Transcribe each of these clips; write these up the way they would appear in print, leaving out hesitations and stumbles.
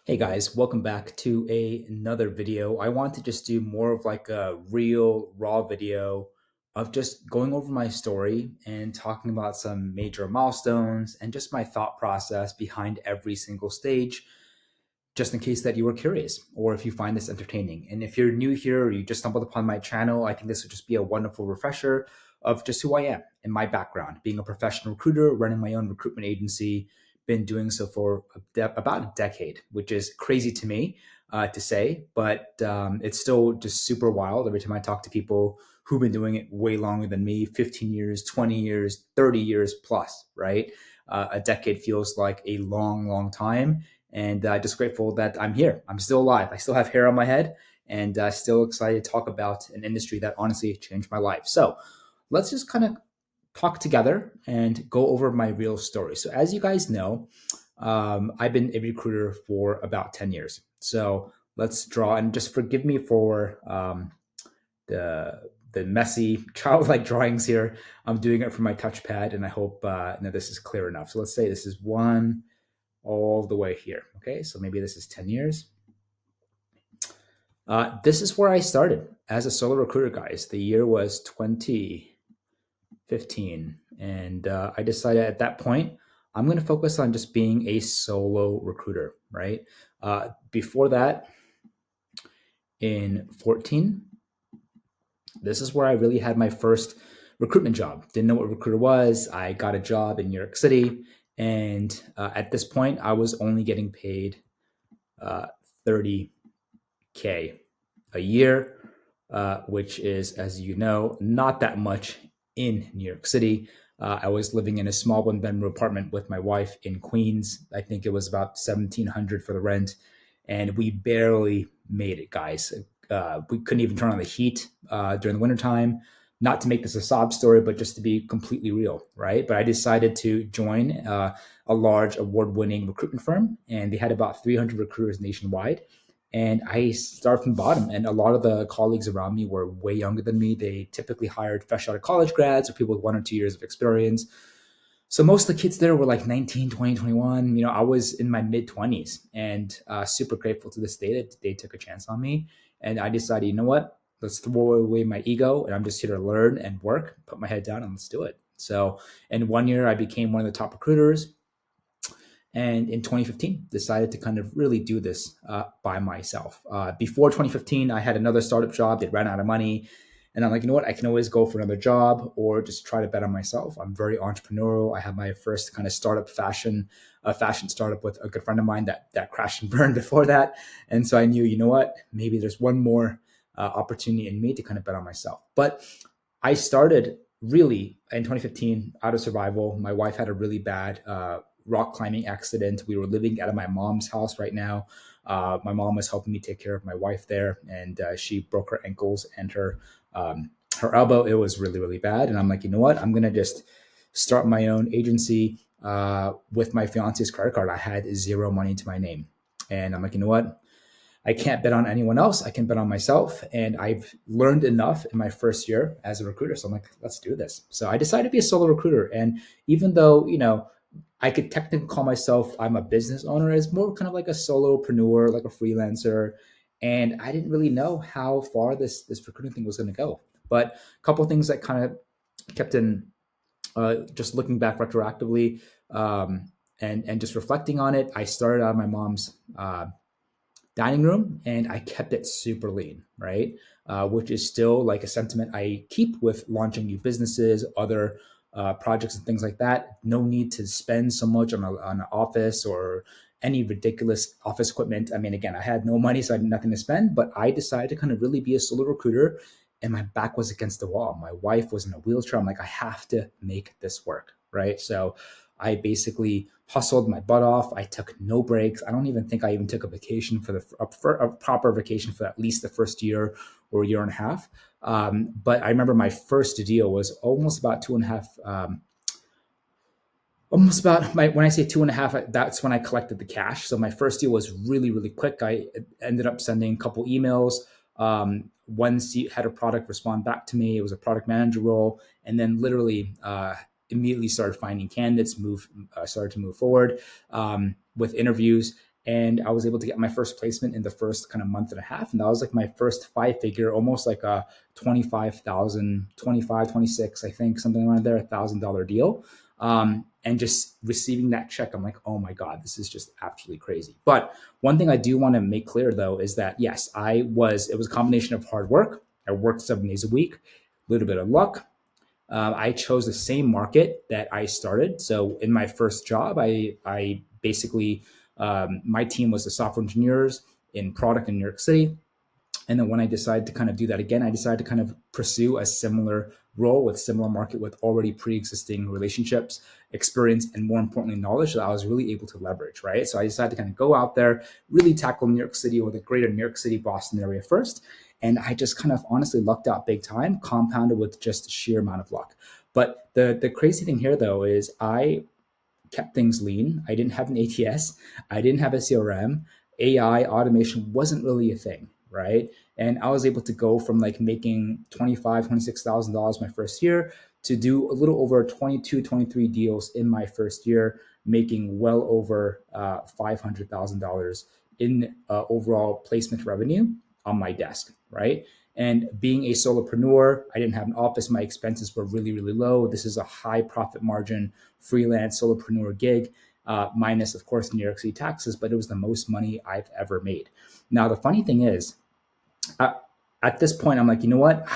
Hey guys, welcome back to another video. I want to just do more of like a real raw video of just going over my story and talking about some major milestones and just my thought process behind every single stage, just in case that you were curious or if you find this entertaining. And if you're new here or you just stumbled upon my channel, I think this would just be a wonderful refresher of just who I am and my background, being a professional recruiter, running my own recruitment agency, been doing so for about a decade, which is crazy to me to say, but it's still just super wild every time I talk to people who've been doing it way longer than me, 15 years, 20 years, 30 years plus, right? A decade feels like a long, long time, and just grateful that I'm here. I'm still alive. I still have hair on my head, and still excited to talk about an industry that honestly changed my life. So let's just kind of talk together and go over my real story. So as you guys know, I've been a recruiter for about 10 years. So let's draw, and just forgive me for the messy childlike drawings here. I'm doing it from my touchpad, and I hope that this is clear enough. So let's say this is one all the way here. Okay, so maybe this is 10 years. This is where I started as a solo recruiter, guys. The year was 2015. And I decided at that point, I'm going to focus on just being a solo recruiter, right? Before that, in 14, this is where I really had my first recruitment job. Didn't know what recruiter was. I got a job in New York City. And at this point, I was only getting paid 30K a year, which is, as you know, not that much in New York City. I was living in a small one-bedroom apartment with my wife in Queens. I think it was about 1,700 for the rent, and we barely made it, guys. We couldn't even turn on the heat during the wintertime. Not to make this a sob story, but just to be completely real, right? But I decided to join a large award-winning recruitment firm, and they had about 300 recruiters nationwide. And I started from the bottom, and a lot of the colleagues around me were way younger than me. They typically hired fresh out of college grads or people with 1 or 2 years of experience. So most of the kids there were like 19, 20, 21. I was in my mid 20s, and super grateful to this day that they took a chance on me. And I decided, you know what? Let's throw away my ego, and I'm just here to learn and work, put my head down, and let's do it. So in 1 year, I became one of the top recruiters. And in 2015, decided to kind of really do this by myself. Before 2015, I had another startup job. They ran out of money. And I'm like, you know what? I can always go for another job or just try to bet on myself. I'm very entrepreneurial. I had my first kind of startup fashion startup with a good friend of mine that crashed and burned before that. And so I knew, you know what? Maybe there's one more opportunity in me to kind of bet on myself. But I started really in 2015 out of survival. My wife had a really bad rock climbing accident. We were living out of my mom's house right now. My mom was helping me take care of my wife there, and she broke her ankles and her elbow. It was really, really bad. And I'm like, you know what? I'm gonna just start my own agency with my fiance's credit card. I had zero money to my name, and I'm like, you know what? I can't bet on anyone else. I can bet on myself. And I've learned enough in my first year as a recruiter. So I'm like, let's do this. So I decided to be a solo recruiter. And even though, I could technically call myself, I'm a business owner, it's more kind of like a solopreneur, like a freelancer. And I didn't really know how far this recruiting thing was going to go. But a couple of things that kind of kept in just looking back retroactively, and just reflecting on it. I started out of my mom's dining room, and I kept it super lean, right? Which is still like a sentiment I keep with launching new businesses, other projects and things like that. No need to spend so much on an office or any ridiculous office equipment. I mean, again, I had no money, so I had nothing to spend, but I decided to kind of really be a solo recruiter, and my back was against the wall. My wife was in a wheelchair. I'm like, I have to make this work, right? So I basically hustled my butt off. I took no breaks. I don't even think I even took a vacation for a proper vacation for at least the first year or year and a half. But I remember my first deal was almost about two and a half. Almost about when I say two and a half, that's when I collected the cash. So my first deal was really, really quick. I ended up sending a couple emails. One had a product respond back to me. It was a product manager role, and then literally immediately started finding candidates. Started to move forward with interviews, And I was able to get my first placement in the first kind of month and a half. And that was like my first five figure, almost like a 25,000, 25, 26, I think, something around there, $1,000 deal. And just receiving that check, I'm like, oh my God, this is just absolutely crazy. But one thing I do want to make clear though is that yes, it was a combination of hard work. I worked 7 days a week, a little bit of luck. I chose the same market that I started. So in my first job, I basically, my team was the software engineers in product in New York City. And then when I decided to kind of do that again, I decided to kind of pursue a similar role with similar market with already pre-existing relationships, experience, and more importantly, knowledge that I was really able to leverage, right? So I decided to kind of go out there, really tackle New York City or the greater New York City, Boston area first. And I just kind of honestly lucked out big time, compounded with just sheer amount of luck. But the crazy thing here though is I kept things lean. I didn't have an ATS. I didn't have a CRM. AI automation wasn't really a thing, right? And I was able to go from like making $26,000 my first year to do a little over 22, 23 deals in my first year, making well over $500,000 in overall placement revenue on my desk, right? And being a solopreneur, I didn't have an office. My expenses were really, really low. This is a high profit margin freelance solopreneur gig, minus, of course, New York City taxes, but it was the most money I've ever made. Now, the funny thing is, I, at this point, I'm like, you know what?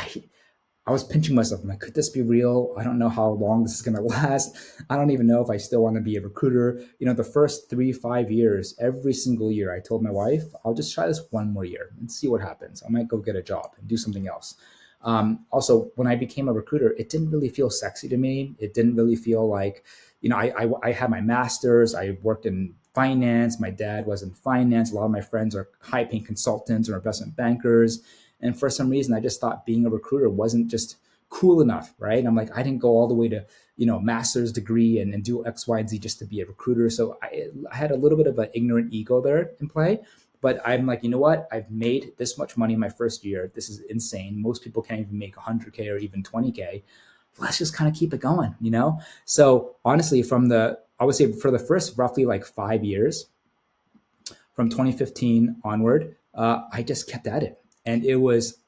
I was pinching myself. I'm like, could this be real? I don't know how long this is going to last. I don't even know if I still want to be a recruiter. You know, the first 3, 5 years, every single year, I told my wife, I'll just try this one more year and see what happens. I might go get a job and do something else. Also, when I became a recruiter, it didn't really feel sexy to me. It didn't really feel like, you know, I had my master's. I worked in finance. My dad was in finance. A lot of my friends are high paying consultants or investment bankers. And for some reason, I just thought being a recruiter wasn't just cool enough, right? And I'm like, I didn't go all the way to, you know, master's degree and do X, Y, and Z just to be a recruiter. So I had a little bit of an ignorant ego there in play. But I'm like, you know what? I've made this much money in my first year. This is insane. Most people can't even make 100K or even 20K. Let's just kind of keep it going, you know? So honestly, I would say for the first roughly like 5 years, from 2015 onward, I just kept at it. And it was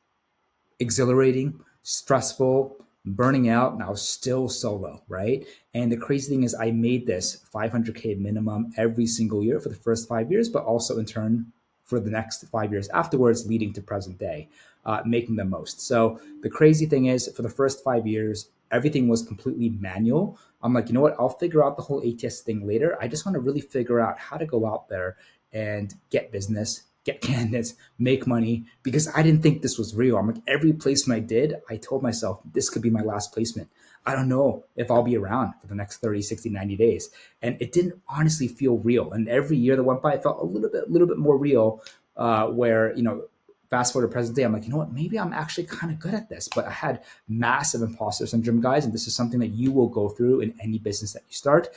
exhilarating, stressful, burning out, and I was still solo, right? And the crazy thing is, I made this 500K minimum every single year for the first 5 years, but also in turn for the next 5 years afterwards, leading to present day, making the most. So the crazy thing is, for the first 5 years, everything was completely manual. I'm like, you know what? I'll figure out the whole ATS thing later. I just want to really figure out how to go out there and get business, get candidates, make money, because I didn't think this was real. I'm like, every placement I did, I told myself this could be my last placement. I don't know if I'll be around for the next 30, 60, 90 days. And it didn't honestly feel real. And every year that went by, it felt a little bit more real, where, you know, fast forward to present day, I'm like, you know what, maybe I'm actually kind of good at this. But I had massive imposter syndrome, guys. And this is something that you will go through in any business that you start.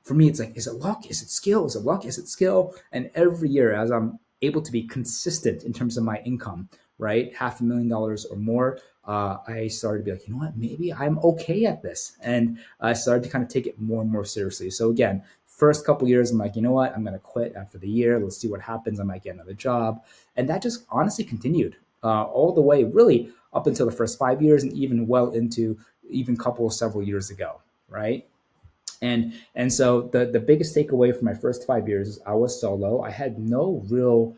For me, it's like, is it luck? Is it skill? Is it luck? Is it skill? And every year, as I'm able to be consistent in terms of my income, right, $500,000 or more, I started to be like, you know what, maybe I'm okay at this. And I started to kind of take it more and more seriously. So again, first couple years, I'm like, you know what, I'm going to quit after the year. Let's see what happens. I might get another job. And that just honestly continued all the way, really up until the first 5 years and even well into even couple several years ago, right? And so the biggest takeaway from my first 5 years is I was solo. I had no real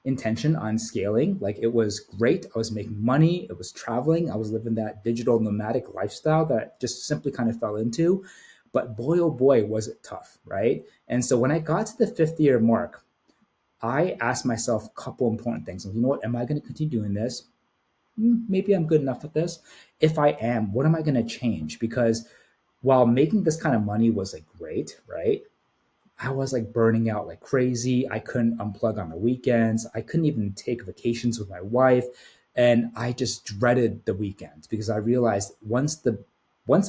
intention on scaling. Like, it was great. I was making money. It was traveling. I was living that digital nomadic lifestyle that I just simply kind of fell into. But boy, oh boy, was it tough, right? And so when I got to the fifth year mark, I asked myself a couple important things. Like, you know what? Am I going to continue doing this? Maybe I'm good enough at this. If I am, what am I going to change? Because while making this kind of money was like great, right? I was like burning out like crazy. I couldn't unplug on the weekends. I couldn't even take vacations with my wife. And I just dreaded the weekends because I realized once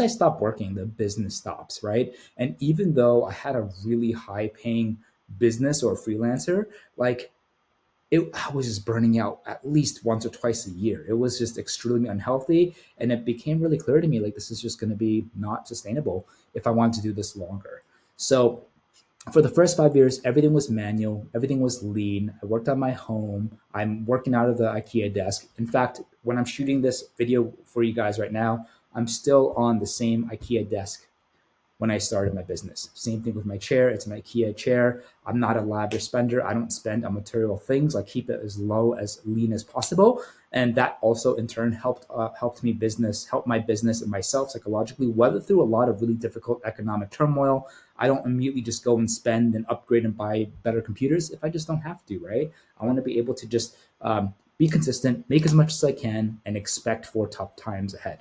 I stop working, the business stops, right? And even though I had a really high paying business or freelancer, like I was just burning out at least once or twice a year. It was just extremely unhealthy. And it became really clear to me, like, this is just going to be not sustainable if I want to do this longer. So For the first 5 years, everything was manual, everything was lean. I worked on my home. I'm working out of the IKEA desk. In fact, when I'm shooting this video for you guys right now, I'm still on the same IKEA desk when I started my business. Same thing with my chair. It's an IKEA chair. I'm not a lavish spender. I don't spend on material things. I keep it as low, as lean as possible. And that also in turn helped my business and myself psychologically weather through a lot of really difficult economic turmoil. I don't immediately just go and spend and upgrade and buy better computers if I just don't have to, right? I want to be able to just be consistent, make as much as I can, and expect for tough times ahead.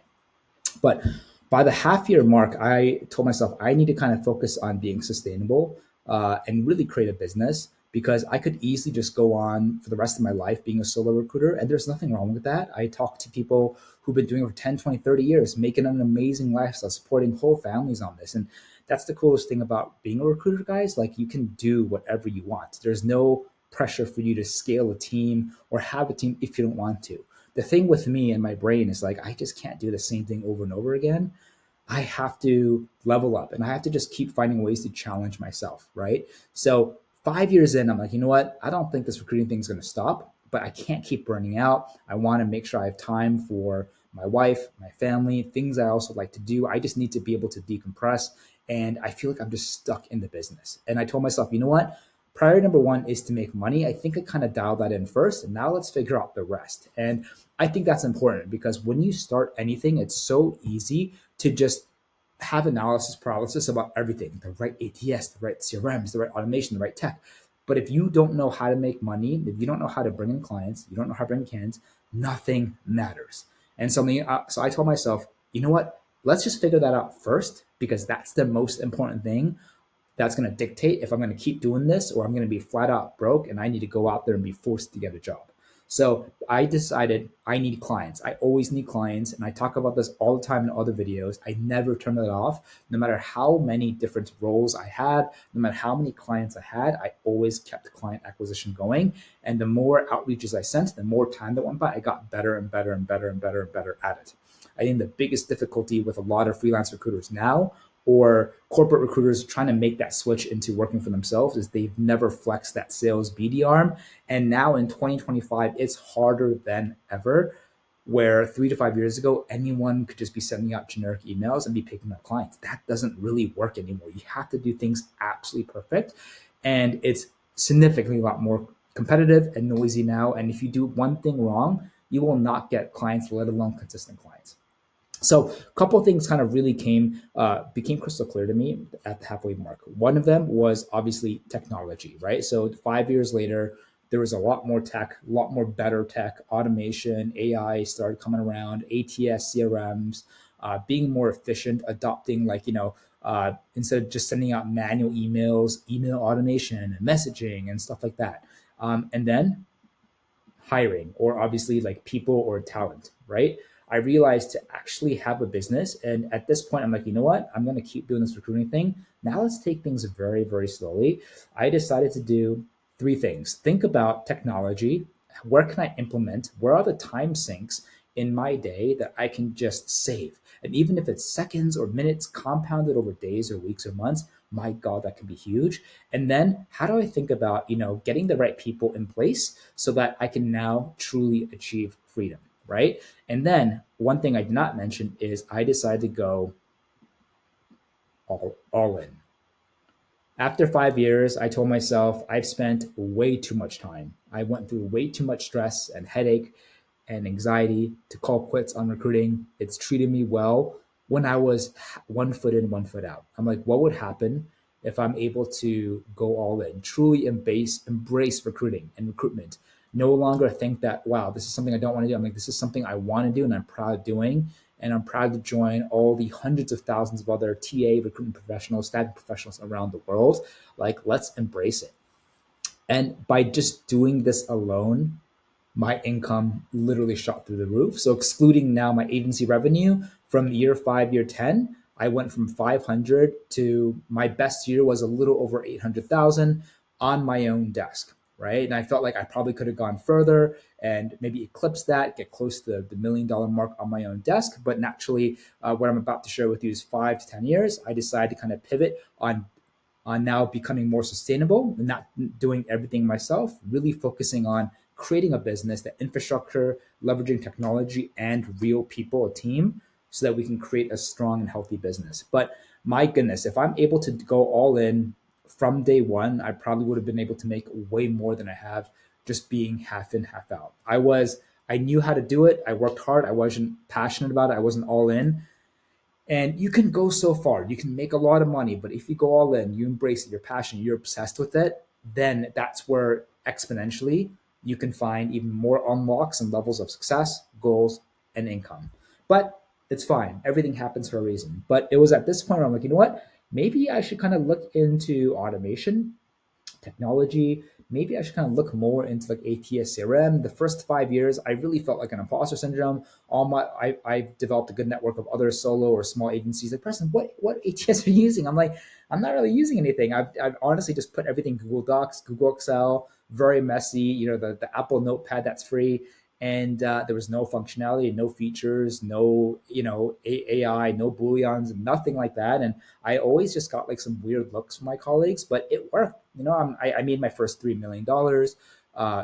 But by the half year mark, I told myself I need to kind of focus on being sustainable and really create a business, because I could easily just go on for the rest of my life being a solo recruiter. And there's nothing wrong with that. I talk to people who've been doing it for 10, 20, 30 years, making an amazing lifestyle, supporting whole families on this. And that's the coolest thing about being a recruiter, guys. Like, you can do whatever you want. There's no pressure for you to scale a team or have a team if you don't want to. The thing with me and my brain is like, I just can't do the same thing over and over again. I have to level up and I have to just keep finding ways to challenge myself, right? So 5 years in, I'm like, you know what? I don't think this recruiting thing is going to stop, but I can't keep burning out. I want to make sure I have time for my wife, my family, things I also like to do. I just need to be able to decompress. And I feel like I'm just stuck in the business. And I told myself, you know what? Priority number one is to make money. I think I kind of dialed that in first, and now let's figure out the rest. And I think that's important, because when you start anything, it's so easy to just have analysis paralysis about everything, the right ATS, the right CRMs, the right automation, the right tech. But if you don't know how to make money, if you don't know how to bring in clients, you don't know how to bring in candidates, nothing matters. And so I told myself, you know what? Let's just figure that out first, because that's the most important thing. That's going to dictate if I'm going to keep doing this or I'm going to be flat out broke and I need to go out there and be forced to get a job. So I decided I need clients. I always need clients. And I talk about this all the time in other videos. I never turned it off. No matter how many different roles I had, no matter how many clients I had, I always kept client acquisition going. And the more outreaches I sent, the more time that went by, I got better and better and better and better and better at it. I think the biggest difficulty with a lot of freelance recruiters now, or corporate recruiters trying to make that switch into working for themselves, is they've never flexed that sales BD arm. And now in 2025, it's harder than ever, where 3 to 5 years ago, anyone could just be sending out generic emails and be picking up clients. That doesn't really work anymore. You have to do things absolutely perfect. And it's significantly a lot more competitive and noisy now. And if you do one thing wrong, you will not get clients, let alone consistent clients. So a couple of things kind of really became crystal clear to me at the halfway mark. One of them was obviously technology, right? So 5 years later, there was a lot more tech, a lot more better tech, automation, AI started coming around, ATS, CRMs, being more efficient, adopting instead of just sending out manual emails, email automation and messaging and stuff like that. And then hiring, or obviously like people or talent, right? I realized to actually have a business. And at this point, I'm like, you know what? I'm going to keep doing this recruiting thing. Now let's take things very, very slowly. I decided to do three things. Think about technology. Where can I implement? Where are the time sinks in my day that I can just save? And even if it's seconds or minutes compounded over days or weeks or months, my God, that can be huge. And then how do I think about, getting the right people in place so that I can now truly achieve freedom, right? And then one thing I did not mention is I decided to go all in. After 5 years, I told myself I've spent way too much time. I went through way too much stress and headache and anxiety to call quits on recruiting. It's treated me well when I was one foot in, one foot out. I'm like, what would happen if I'm able to go all in, truly embrace recruiting and recruitment? No longer think that, wow, this is something I don't want to do. I'm like, this is something I want to do and I'm proud of doing. And I'm proud to join all the hundreds of thousands of other TA recruitment professionals, staffing professionals around the world. Like, let's embrace it. And by just doing this alone, my income literally shot through the roof. So excluding now my agency revenue from year 5, year 10, I went from 500 to my best year was a little over 800,000 on my own desk, right? And I felt like I probably could have gone further and maybe eclipse that, get close to the $1 million mark on my own desk. But naturally, what I'm about to share with you is 5 to 10 years. I decided to kind of pivot on now becoming more sustainable, not doing everything myself, really focusing on creating a business, that infrastructure, leveraging technology and real people, a team, so that we can create a strong and healthy business. But my goodness, if I'm able to go all in from day one, I probably would have been able to make way more than I have just being half in, half out. I knew how to do it. I worked hard. I wasn't passionate about it. I wasn't all in. And you can go so far. You can make a lot of money, but if you go all in, you embrace it, you're passionate, you're obsessed with it, then that's where exponentially you can find even more unlocks and levels of success, goals, and income. But it's fine. Everything happens for a reason. But it was at this point where I'm like, you know what? Maybe I should kind of look into automation technology. Maybe I should kind of look more into like ATS CRM. The first 5 years, I really felt like an imposter syndrome. I developed a good network of other solo or small agencies. Like, Preston, what ATS are you using? I'm like, I'm not really using anything. I've honestly just put everything in Google Docs, Google Excel, very messy. The Apple Notepad that's free, and there was no functionality, no features, no AI, no booleans, nothing like that. And I always just got like some weird looks from my colleagues, but it worked. I made my first $3 million.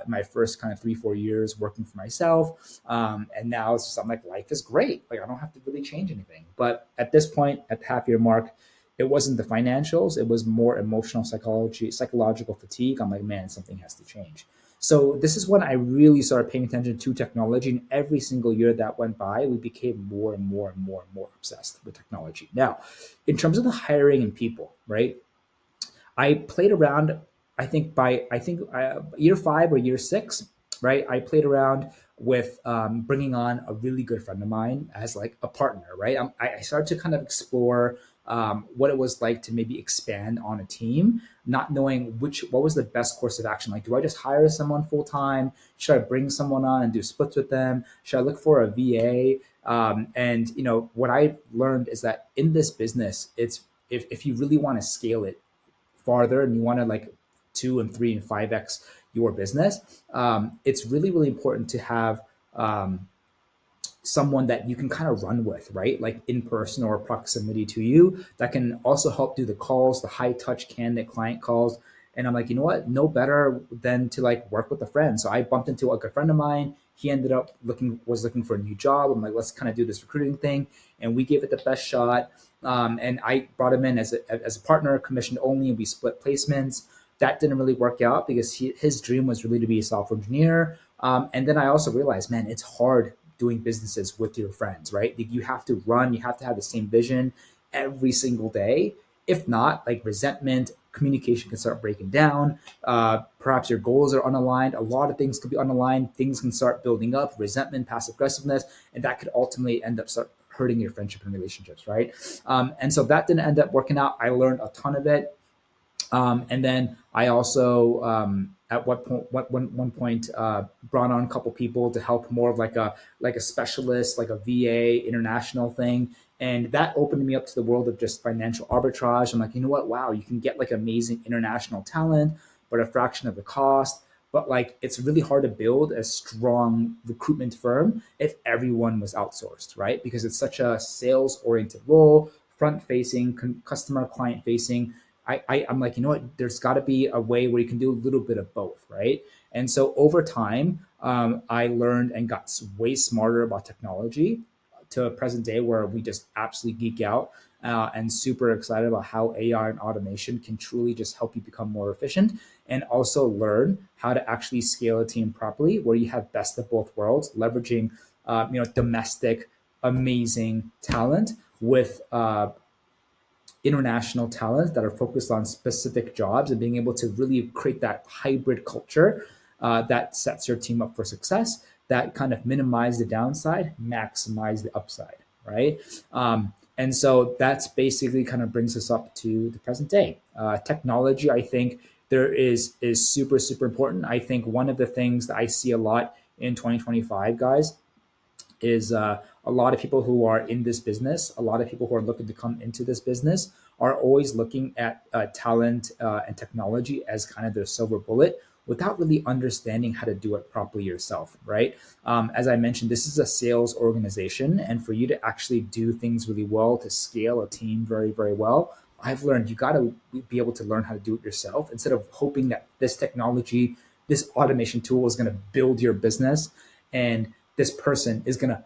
My first kind of 3-4 years working for myself, and now it's just I'm like, life is great. Like, I don't have to really change anything. But at this point, at the half year mark, it wasn't the financials. It was more emotional psychological fatigue. I'm like, man, something has to change. So this is when I really started paying attention to technology. And every single year that went by, we became more and more and more and more obsessed with technology. Now, in terms of the hiring and people, right? I played around. I think year 5 or year 6, right? I played around with bringing on a really good friend of mine as like a partner, right? I started to kind of explore what it was like to maybe expand on a team, not knowing what was the best course of action. Like, do I just hire someone full time? Should I bring someone on and do splits with them? Should I look for a VA? And what I learned is that in this business, it's if you really want to scale it farther and you want to like 2 and 3 and 5x your business, it's really, really important to have um, someone that you can kind of run with, right? Like in person or proximity to you that can also help do the calls, the high touch candidate client calls. And I'm like, you know what? No better than to like work with a friend. So I bumped into a good friend of mine. He ended up was looking for a new job. I'm like, let's kind of do this recruiting thing. And we gave it the best shot. And I brought him in as a partner, commissioned only, and we split placements. That didn't really work out because his dream was really to be a software engineer. And then I also realized, man, it's hard doing businesses with your friends, right? You have to run, you have to have the same vision every single day. If not, like resentment, communication can start breaking down. Perhaps your goals are unaligned. A lot of things could be unaligned. Things can start building up, resentment, passive aggressiveness, and that could ultimately end up start hurting your friendship and relationships, right? And so that didn't end up working out. I learned a ton of it. And then I also at one point brought on a couple people to help more of like a specialist, like a VA international thing, and that opened me up to the world of just financial arbitrage. I'm like, you know what? Wow, you can get like amazing international talent, but a fraction of the cost. But like, it's really hard to build a strong recruitment firm if everyone was outsourced, right? Because it's such a sales oriented role, front facing, customer client facing. I'm like, you know what? There's got to be a way where you can do a little bit of both, right? And so over time, I learned and got way smarter about technology to a present day where we just absolutely geek out and super excited about how AI and automation can truly just help you become more efficient and also learn how to actually scale a team properly, where you have best of both worlds, leveraging domestic amazing talent with international talent that are focused on specific jobs and being able to really create that hybrid culture that sets your team up for success, that kind of minimize the downside, maximize the upside, right? And so that's basically kind of brings us up to the present day. Technology, I think, there is super, super important. I think one of the things that I see a lot in 2025, guys, is a lot of people who are in this business, a lot of people who are looking to come into this business are always looking at talent and technology as kind of their silver bullet without really understanding how to do it properly yourself, right? As I mentioned, this is a sales organization. And for you to actually do things really well, to scale a team very, very well, I've learned you got to be able to learn how to do it yourself instead of hoping that this technology, this automation tool is going to build your business and this person is going to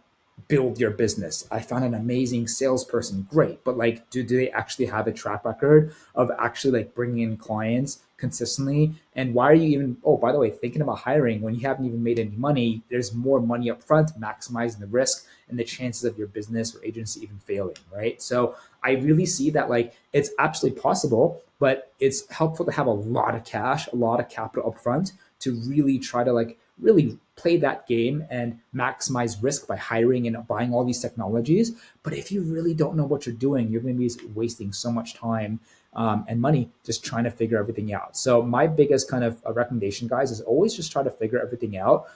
build your business. I found an amazing salesperson, great, but like, do they actually have a track record of actually like bringing in clients consistently? And why are you even, oh, by the way, thinking about hiring when you haven't even made any money? There's more money up front, maximizing the risk and the chances of your business or agency even failing, right? So I really see that like it's absolutely possible, but it's helpful to have a lot of cash, a lot of capital up front to really try to like really play that game and maximize risk by hiring and buying all these technologies. But if you really don't know what you're doing, you're going to be wasting so much time and money just trying to figure everything out. So my biggest kind of recommendation, guys, is always just try to figure everything out.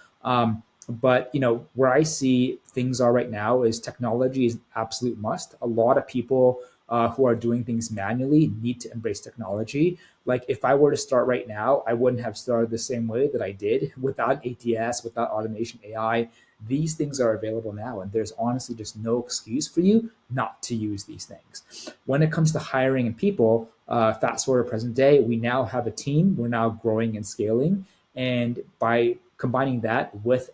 But where I see things are right now is technology is an absolute must. A lot of people who are doing things manually need to embrace technology. Like if I were to start right now, I wouldn't have started the same way that I did without ATS, without automation, AI. These things are available now, and there's honestly just no excuse for you not to use these things. When it comes to hiring and people, fast forward to present day, we now have a team. We're now growing and scaling, and by combining that with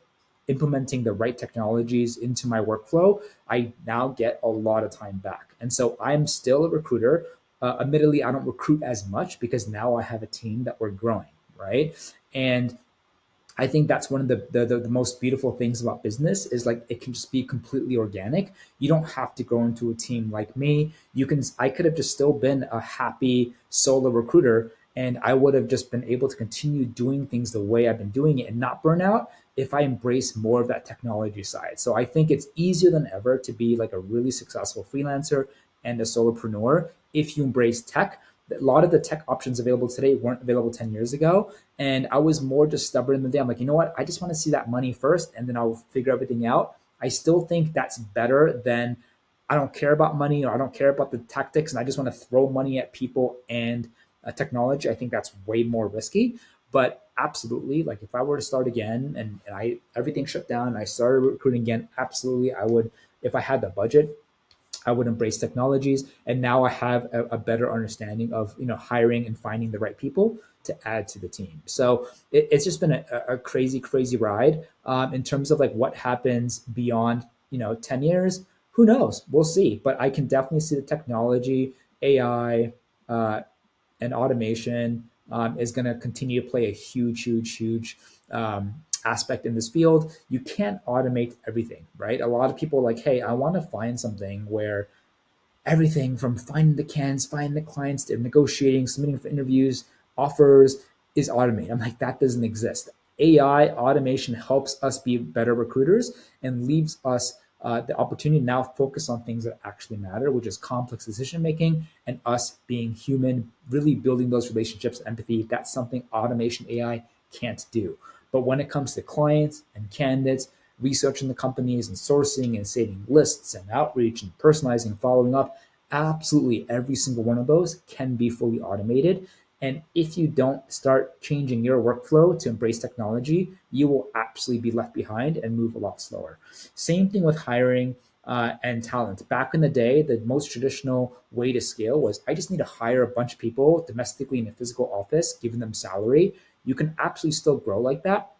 implementing the right technologies into my workflow, I now get a lot of time back. And so I'm still a recruiter. Admittedly, I don't recruit as much because now I have a team that we're growing, right? And I think that's one of the most beautiful things about business is like it can just be completely organic. You don't have to go into a team like me. I could have just still been a happy solo recruiter and I would have just been able to continue doing things the way I've been doing it and not burn out if I embrace more of that technology side. So I think it's easier than ever to be like a really successful freelancer and a solopreneur if you embrace tech. A lot of the tech options available today weren't available 10 years ago. And I was more just stubborn than them. I'm like, you know what? I just want to see that money first and then I'll figure everything out. I still think that's better than I don't care about money or I don't care about the tactics and I just want to throw money at people and technology. I think that's way more risky. But absolutely, like if I were to start again and I everything shut down and I started recruiting again, absolutely I would, if I had the budget, I would embrace technologies. And now I have a better understanding of hiring and finding the right people to add to the team. So it's just been a crazy, crazy ride. In terms of like what happens beyond 10 years, who knows? We'll see. But I can definitely see the technology, AI, uh, and automation is going to continue to play a huge, huge, huge aspect in this field. You can't automate everything, right? A lot of people are like, hey, I want to find something where everything from finding the cans, finding the clients, to negotiating, submitting for interviews, offers is automated. I'm like, that doesn't exist. AI automation helps us be better recruiters and leaves us the opportunity to now focus on things that actually matter, which is complex decision making and us being human, really building those relationships, empathy. That's something automation AI can't do. But when it comes to clients and candidates, researching the companies and sourcing and saving lists and outreach and personalizing and following up, absolutely every single one of those can be fully automated. And if you don't start changing your workflow to embrace technology, you will absolutely be left behind and move a lot slower. Same thing with hiring and talent. Back in the day, the most traditional way to scale was I just need to hire a bunch of people domestically in a physical office, giving them salary. You can absolutely still grow like that,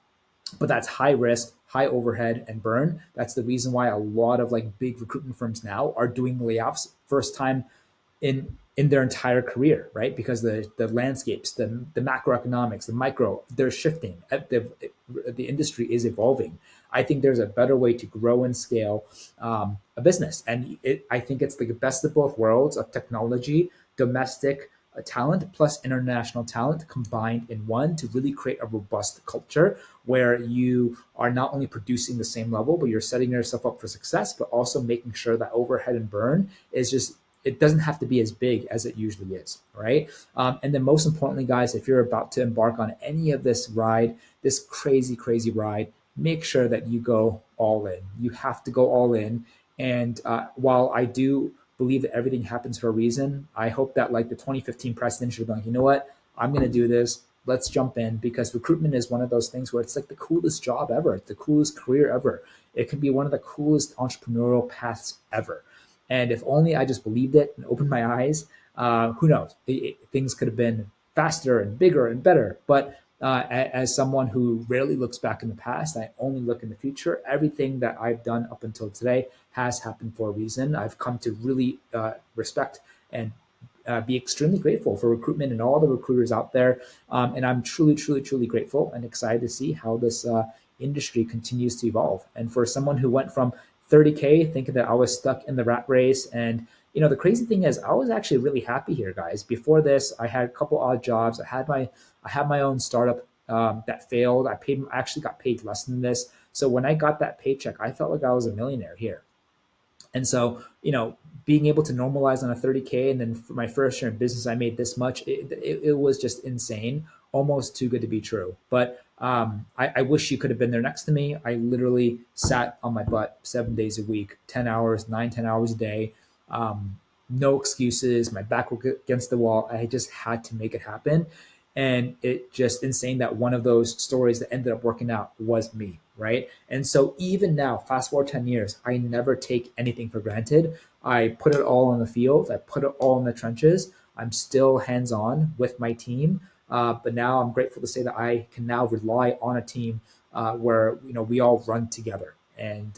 but that's high risk, high overhead and burn. That's the reason why a lot of like big recruitment firms now are doing layoffs first time in their entire career, right? Because the landscapes, the macroeconomics, the micro, they're shifting. The industry is evolving. I think there's a better way to grow and scale a business, and I think it's like the best of both worlds of technology, domestic talent plus international talent combined in one to really create a robust culture where you are not only producing the same level, but you're setting yourself up for success, but also making sure that overhead and burn is just it doesn't have to be as big as it usually is, right? And then most importantly, guys, if you're about to embark on any of this ride, this crazy, crazy ride, make sure that you go all in. You have to go all in. And while I do believe that everything happens for a reason, I hope that like the 2015 president should be like, you know what, I'm going to do this. Let's jump in, because recruitment is one of those things where it's like the coolest job ever. It's the coolest career ever. It can be one of the coolest entrepreneurial paths ever. And if only I just believed it and opened my eyes Who knows? Things could have been faster and bigger and better. But as someone who rarely looks back in the past, I only look in the future. Everything that I've done up until today has happened for a reason. I've come to really respect and be extremely grateful for recruitment and all the recruiters out there. And I'm truly, truly, truly grateful and excited to see how this industry continues to evolve. And for someone who went from 30K thinking that I was stuck in the rat race, and the crazy thing is I was actually really happy here, guys. Before this, I had a couple odd jobs. I had my own startup that failed. I actually got paid less than this. So when I got that paycheck, I felt like I was a millionaire here. And so, being able to normalize on a 30K, and then for my first year in business, I made this much. It was just insane, almost too good to be true. But I wish you could have been there next to me. I literally sat on my butt 7 days a week, 10 hours, 9, 10 hours a day. No excuses. My back was against the wall. I just had to make it happen. And it just insane that one of those stories that ended up working out was me, right? And so even now, fast forward 10 years, I never take anything for granted. I put it all on the field. I put it all in the trenches. I'm still hands-on with my team. But now I'm grateful to say that I can now rely on a team where we all run together. And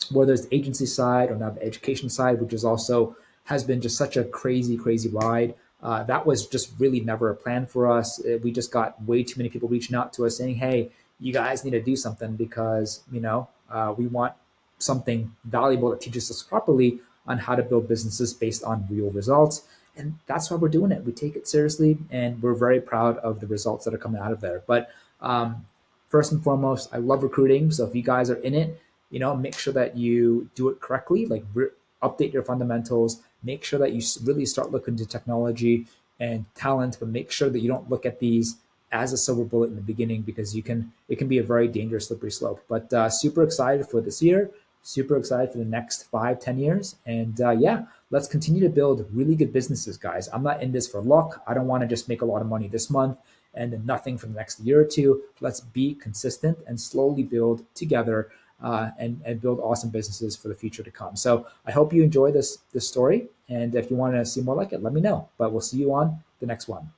whether it's the agency side or now the education side, which is also has been just such a crazy, crazy ride. That was just really never a plan for us. We just got way too many people reaching out to us saying, "Hey, you guys need to do something because we want something valuable that teaches us properly on how to build businesses based on real results." And that's why we're doing it. We take it seriously, and we're very proud of the results that are coming out of there. But first and foremost, I love recruiting. So if you guys are in it, make sure that you do it correctly, like update your fundamentals, make sure that you really start looking to technology and talent, but make sure that you don't look at these as a silver bullet in the beginning, because it can be a very dangerous slippery slope. But super excited for this year, super excited for the next 5, 10 years. And yeah, let's continue to build really good businesses, guys. I'm not in this for luck. I don't want to just make a lot of money this month and then nothing for the next year or two. Let's be consistent and slowly build together and build awesome businesses for the future to come. So I hope you enjoy this story. And if you want to see more like it, let me know. But we'll see you on the next one.